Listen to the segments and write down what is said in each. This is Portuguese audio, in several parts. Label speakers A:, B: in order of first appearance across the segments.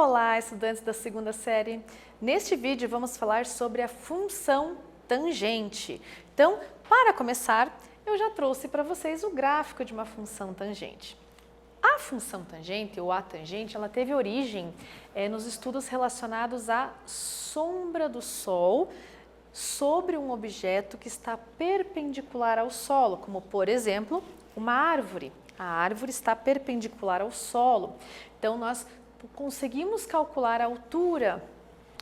A: Olá, estudantes da segunda série! Neste vídeo vamos falar sobre a função tangente. Então, para começar, eu já trouxe para vocês o gráfico de uma função tangente. A função tangente, ou a tangente, ela teve origem nos estudos relacionados à sombra do Sol sobre um objeto que está perpendicular ao solo, como por exemplo, uma árvore. A árvore está perpendicular ao solo, então nós conseguimos calcular a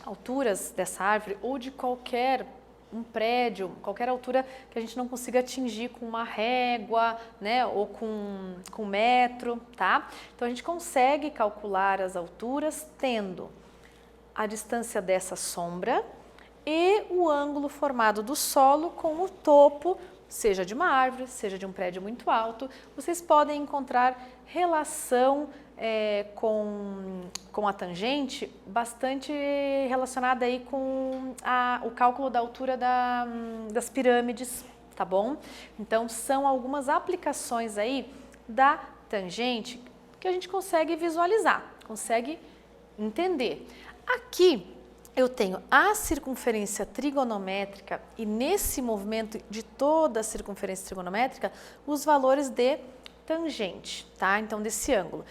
A: alturas dessa árvore ou de qualquer prédio, qualquer altura que a gente não consiga atingir com uma régua, né, ou com metro, tá? Então a gente consegue calcular as alturas tendo a distância dessa sombra e o ângulo formado do solo com o topo, seja de uma árvore, seja de um prédio muito alto. Vocês podem encontrar relação com a tangente bastante relacionada aí com o cálculo da altura das pirâmides, tá bom? Então são algumas aplicações aí da tangente que a gente consegue visualizar, consegue entender. Aqui eu tenho a circunferência trigonométrica e nesse movimento de toda a circunferência trigonométrica os valores de tangente, tá? Então desse ângulo.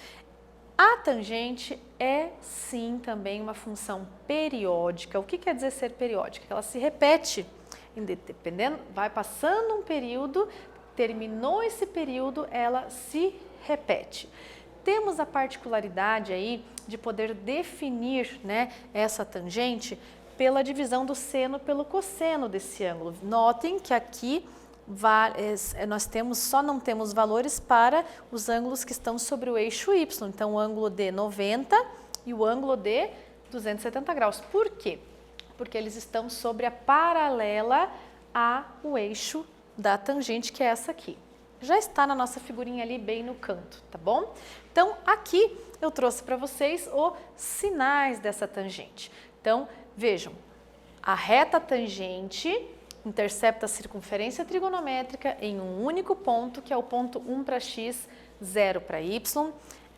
A: A tangente é sim também uma função periódica. O que quer dizer ser periódica? Ela se repete, dependendo, vai passando um período, terminou esse período, ela se repete. Temos a particularidade aí de poder definir, né, essa tangente pela divisão do seno pelo cosseno desse ângulo. Notem que aqui nós só não temos valores para os ângulos que estão sobre o eixo Y, então o ângulo de 90 e o ângulo de 270 graus. Por quê? Porque eles estão sobre a paralela ao eixo da tangente, que é essa aqui. Já está na nossa figurinha ali bem no canto, tá bom? Então aqui eu trouxe para vocês os sinais dessa tangente. Então vejam, a reta tangente intercepta a circunferência trigonométrica em um único ponto, que é o ponto 1 para x, 0 para y,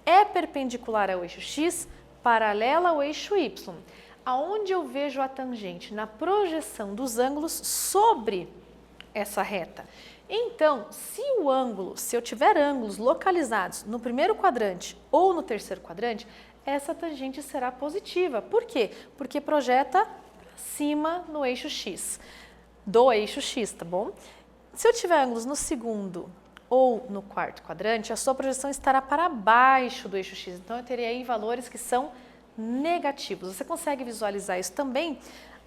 A: é perpendicular ao eixo x, paralela ao eixo y. Aonde eu vejo a tangente? Na projeção dos ângulos sobre essa reta. Então, se eu tiver ângulos localizados no primeiro quadrante ou no terceiro quadrante, essa tangente será positiva. Por quê? Porque projeta para cima no eixo x, do eixo x, tá bom? Se eu tiver ângulos no segundo ou no quarto quadrante, a sua projeção estará para baixo do eixo x. Então, eu terei aí valores que são negativos. Você consegue visualizar isso também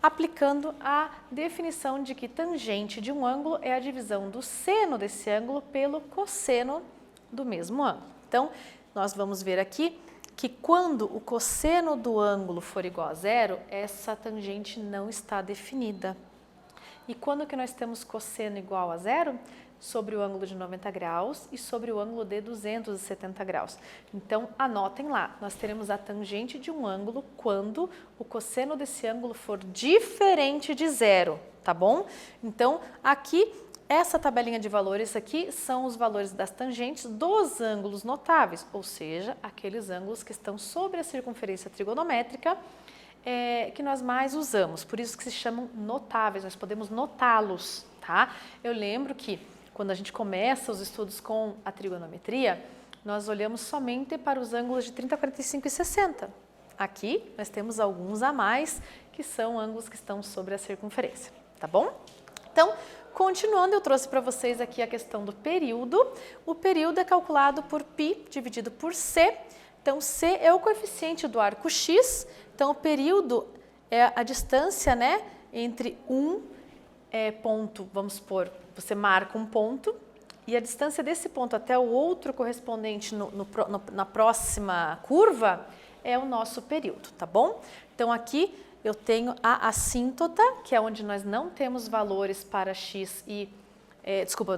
A: aplicando a definição de que tangente de um ângulo é a divisão do seno desse ângulo pelo cosseno do mesmo ângulo. Então, nós vamos ver aqui que quando o cosseno do ângulo for igual a zero, essa tangente não está definida. E quando que nós temos cosseno igual a zero? Sobre o ângulo de 90 graus e sobre o ângulo de 270 graus. Então, anotem lá, nós teremos a tangente de um ângulo quando o cosseno desse ângulo for diferente de zero, tá bom? Então, aqui, essa tabelinha de valores aqui são os valores das tangentes dos ângulos notáveis, ou seja, aqueles ângulos que estão sobre a circunferência trigonométrica que nós mais usamos, por isso que se chamam notáveis, nós podemos notá-los, tá? Eu lembro que quando a gente começa os estudos com a trigonometria, nós olhamos somente para os ângulos de 30, 45 e 60. Aqui nós temos alguns a mais, que são ângulos que estão sobre a circunferência, tá bom? Então, continuando, eu trouxe para vocês aqui a questão do período. O período é calculado por π dividido por c. Então, c é o coeficiente do arco x. Então, o período é a distância, né, entre ponto, vamos supor, você marca um ponto e a distância desse ponto até o outro correspondente na próxima curva é o nosso período, tá bom? Então aqui eu tenho a assíntota, que é onde nós não temos valores para x e,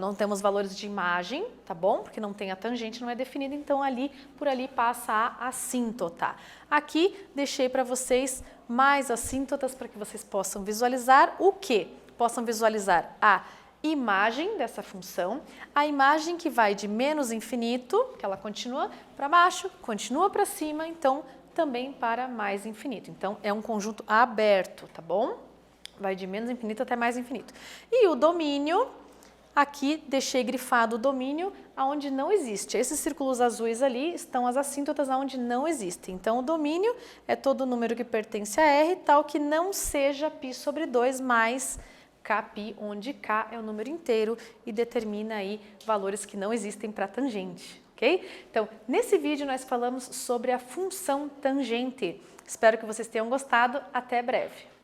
A: não temos valores de imagem, tá bom? Porque não tem a tangente, não é definida, então por ali passa a assíntota. Aqui deixei para vocês mais assíntotas para que vocês possam visualizar o quê? Possam visualizar a imagem dessa função, a imagem que vai de menos infinito, que ela continua para baixo, continua para cima, então também para mais infinito. Então, é um conjunto aberto, tá bom? Vai de menos infinito até mais infinito. E o domínio, aqui deixei grifado o domínio aonde não existe. Esses círculos azuis ali estão as assíntotas aonde não existem. Então, o domínio é todo número que pertence a R, tal que não seja π sobre 2 mais kπ, onde k é o número inteiro e determina aí valores que não existem para tangente, ok? Então, nesse vídeo nós falamos sobre a função tangente. Espero que vocês tenham gostado. Até breve!